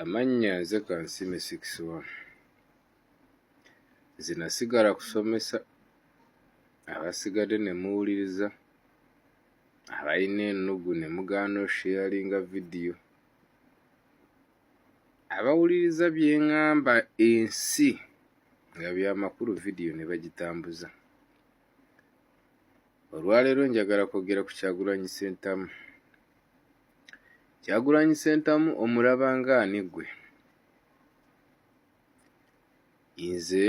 Amannya nze Kansime 61. Nze nasigala kusomesa, abasigadde ne muwuliriza, abalina ennugu ne mugaana osharinga vidiyo, abawuliriza bye ŋŋamba ensi nga byamakulu vidiyo ne bagitambuza. Olwaleero njagala kwogera ku Kyagulanyi Ssentamu. Kyagulanyi Ssentamu omulaba ng'ani ggwe? Nze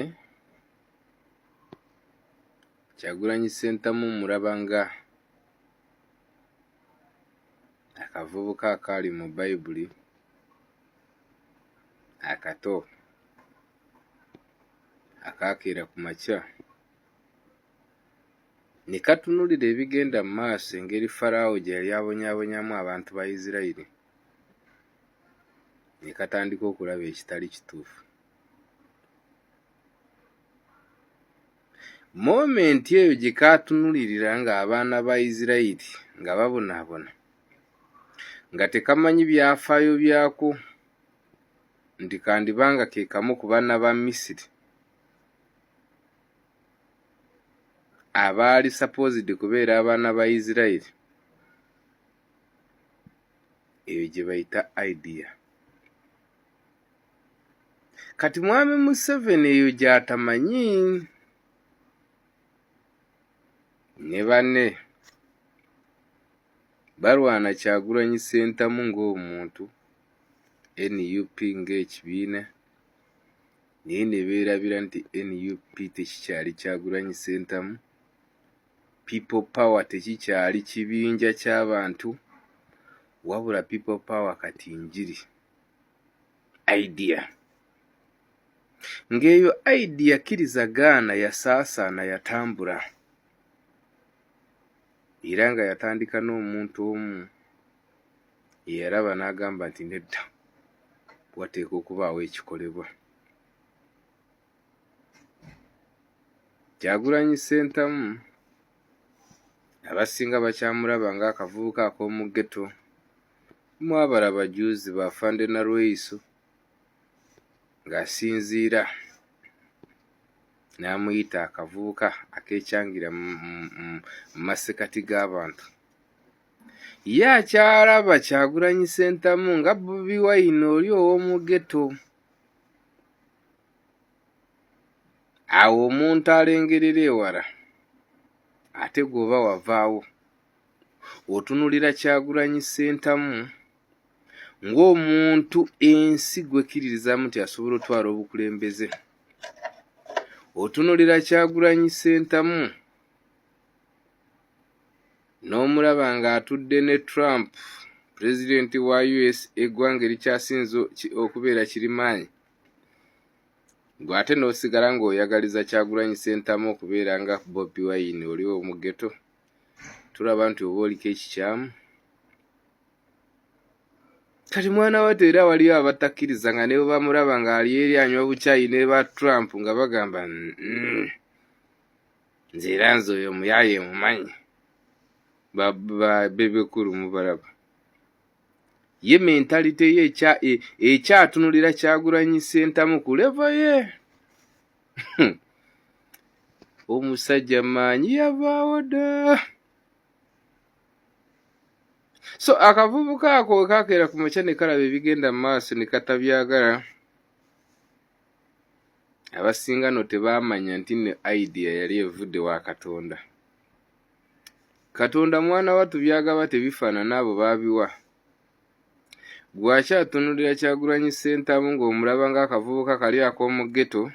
Kyagulanyi Ssentamu mulaba nga akavubuka akaali mu Bayibuli akato akaakeera ku makya ne katunulira ebigenda mu maaso, engeri Falaawo gye yali abonyaabonyamu abantu ba Isirayiri, ne katandika okulaba ekitali kituufu. Momenti eyo gye kaatunulirira ng'abaana ba Isirayiri nga babonaabona, nga tekamanyi byafaayo byako nti kandibanga ke kamu ku baana ba Misiri abaali supposed kubeera abaana ba Isirayiri, eyo gye bayita idea. Kati mwami Museveni eyo gy'atamanyi, ne banne balwana Kyagulanyi Ssentamu ng'omuntu, NUP ng'ekibiina, naye ne beerabira nti NUP tekikyali Kyagulanyi Ssentamu, People Power tekikyali kibinja ky'abantu, wabula People Power kati njiri, idea. Ng'eyo idea kkiriza Gaana yasaasaana, yatambula, era nga yatandika n'omuntu omu eyalaba n'agamba nti nedda, wateekwa okubaawo ekikolebwa. Kyagulanyi Ssentamu abasinga bakyamulaba ng'akavubuka ak'omu ghetto, mwabalaba juzi Bafande Nalweyiso ng'asinziira n'amuyita akavubuka akeekyangira mu masekati g'abantu. Ye akyalaba Kyagulanyi Ssentamu nga Bobi Wine oli ow'omu ghetto. Awo omuntu alengerera ewala ate gw'oba wavaawo otunulira Kyagulanyi Ssentamu ng'omuntu ensi gw'ekkiririzamu nti asobola otwala obukulembeze. Otunulira Kyagulanyi Ssentamu n'omulaba ng'atudde ne Trump, pulezidenti wa US, eggwanga erikyasinze okubeera kirimaanyi, gwe ate n'osigala ng'oyagaliza Kyagulanyi Ssentamu okubeera nga Bobi Wine oli mu ghetto. Tulaba nti oba oliko ekikyamu. Kati mwana wattu era waliyo abatakkiriza nga ne bwe bamulaba ng'ali eri anywa bukyayi ne ba Trump nga bagamba nze era nze oyo muyaaye mumanyi, bebekulu mubalaba. Ye mentalite ye ekyatunulira Kyagulanyi Ssentamu ku levo ye. Omusajja maanyi yavaawo dda. So akavubuka ako kaakeera ku makya ne kalaba ebigenda mu maaso ne katabyagala. Abasinga no tebaamanya nti ne idea yali evudde wa Katonda. Katonda mwana wattu byagaba tebifaanana abo baabiwa. Gwakyatunulira Kyagulanyi Ssentamu ng'omulaba ng'akavubuka kali ak'omu ghetto,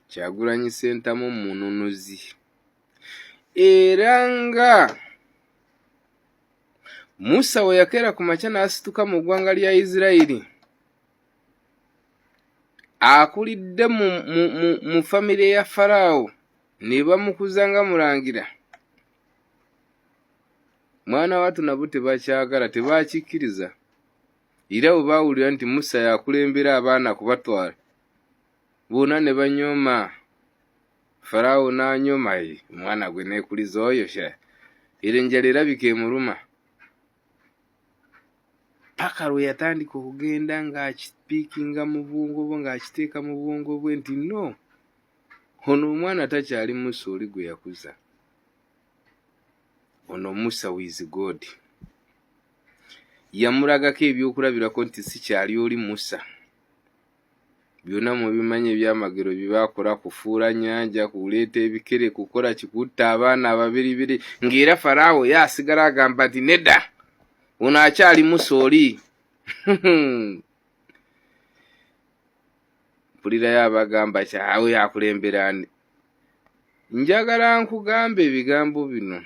Kyagulanyi Ssentamu mununuzi. Era nga Musa we yakeera ku makya n'asituka mu ggwanga lya Isirayiri, akulidde mu famire ya Falaawo ne bamukuza nga mulangira, mwana wattu nabo tebakyagala, tebakikkiriza. Era bwe baawulira nti Musa yakulembera abaana kubatwala, bonna ne banyooma. Falaawo n'anyooma, omwana gwe neekuliza oyo sha, era enjala erabika emuluma. paka lwe yatandika okugenda ng'akipiikinga mu bwongo bwe ng'akiteeka mu bwongo bwe nti no, ono omwana takyali Musa oli gwe yakuza, ono Musa with God. Yamulagako ebyokulabirako nti sikyali oli Musa. Byonna mu bimanyi ebyamagero bye baakola, kufuula nnyanja, kuleeta ebikere, kukola kikutta abaana ababiribiri, ng'era Falaawo ye asigala agamba nti nedda, ono akyali Musa oli. Mpulirayo abagamba kyawe yakulemberani. Njagala nkugambe ebigambo bino.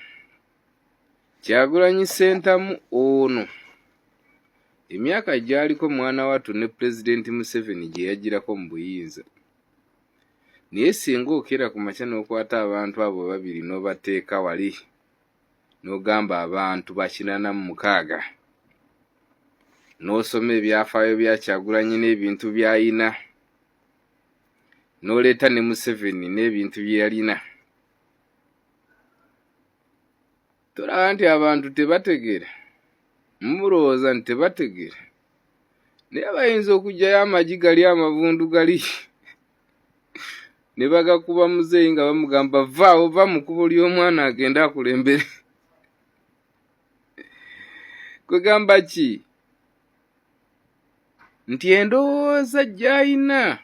Kyagulanyi Ssentamu ono emyaka gyaliko mwana wattu ne Pulezidenti Museveni gye yagirako mu buyinza. Naye singa okera ku makya n'okwata abantu abo babiri n'obateeka wali n'ogamba abantu 46 n'osoma ebyafaayo bya Kyagulanyi n'ebintu by'ayina n'oleeta ne Museveni n'ebintu bye yalina, tolaba nti abantu tebategera? Mulowooza nti tebategera? Naye bayinza okugyayo amagi gali amavundu gali ne bagakuba muzeeyi nga bamugamba vaawo, va mu kkubo ly'omwana agenda akulembere. Kwegamba ki? Nti endowooza gy'ayina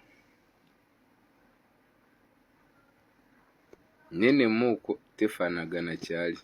nene muuko tefaanagana kyali.